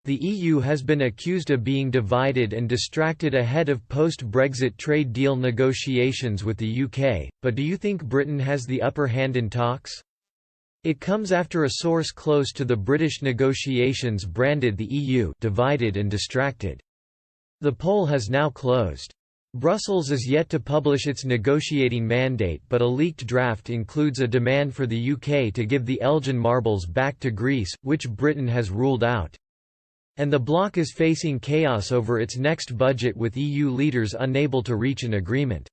The EU has been accused of being divided and distracted ahead of post-Brexit trade deal negotiations with the UK, but do you think Britain has the upper hand in talks? It comes after a source close to the British negotiations branded the EU divided and distracted. The poll has now closed. Brussels is yet to publish its negotiating mandate, but a leaked draft includes a demand for the UK to give the Elgin marbles back to Greece, which Britain has ruled out. And the bloc is facing chaos over its next budget, with EU leaders unable to reach an agreement.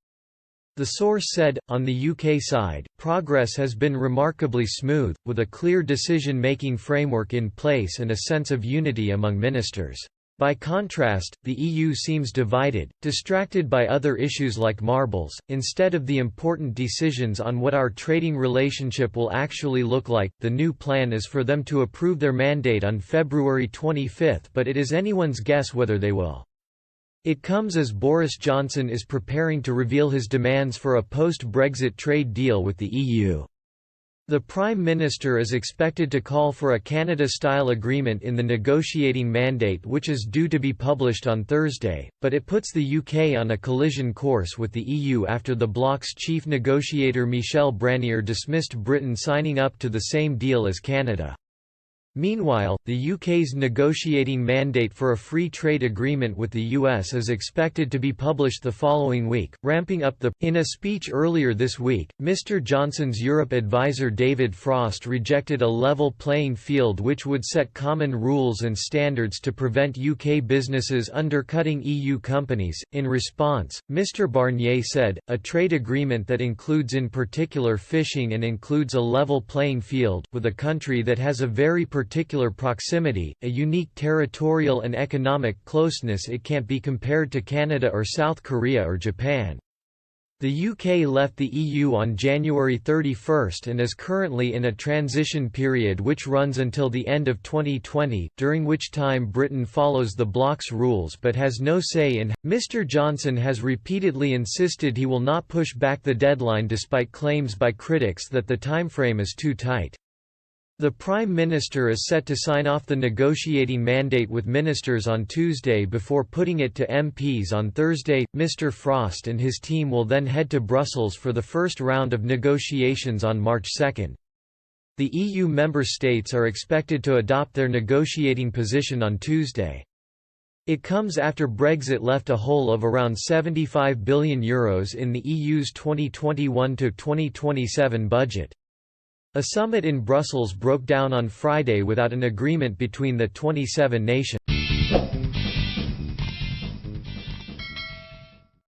The source said, on the UK side, progress has been remarkably smooth, with a clear decision-making framework in place and a sense of unity among ministers. By contrast, the EU seems divided, distracted by other issues like marbles, instead of the important decisions on what our trading relationship will actually look like. The new plan is for them to approve their mandate on February 25, but it is anyone's guess whether they will. It comes as Boris Johnson is preparing to reveal his demands for a post-Brexit trade deal with the EU. The Prime Minister is expected to call for a Canada-style agreement in the negotiating mandate, which is due to be published on Thursday, but it puts the UK on a collision course with the EU after the bloc's chief negotiator Michel Barnier dismissed Britain signing up to the same deal as Canada. Meanwhile, the UK's negotiating mandate for a free trade agreement with the US is expected to be published the following week, ramping up the. In a speech earlier this week, Mr Johnson's Europe advisor David Frost rejected a level playing field which would set common rules and standards to prevent UK businesses undercutting EU companies. In response, Mr Barnier said, a trade agreement that includes in particular fishing and includes a level playing field, with a country that has a very particular proximity, a unique territorial and economic closeness. It can't be compared to Canada or South Korea or Japan. The UK left the EU on January 31 and is currently in a transition period which runs until the end of 2020, during which time Britain follows the bloc's rules but has no say in. Mr Johnson has repeatedly insisted he will not push back the deadline despite claims by critics that the timeframe is too tight. The Prime Minister is set to sign off the negotiating mandate with ministers on Tuesday before putting it to MPs on Thursday. Mr Frost and his team will then head to Brussels for the first round of negotiations on March 2. The EU member states are expected to adopt their negotiating position on Tuesday. It comes after Brexit left a hole of around €75 billion in the EU's 2021–2027 budget. A summit in Brussels broke down on Friday without an agreement between the 27 nations.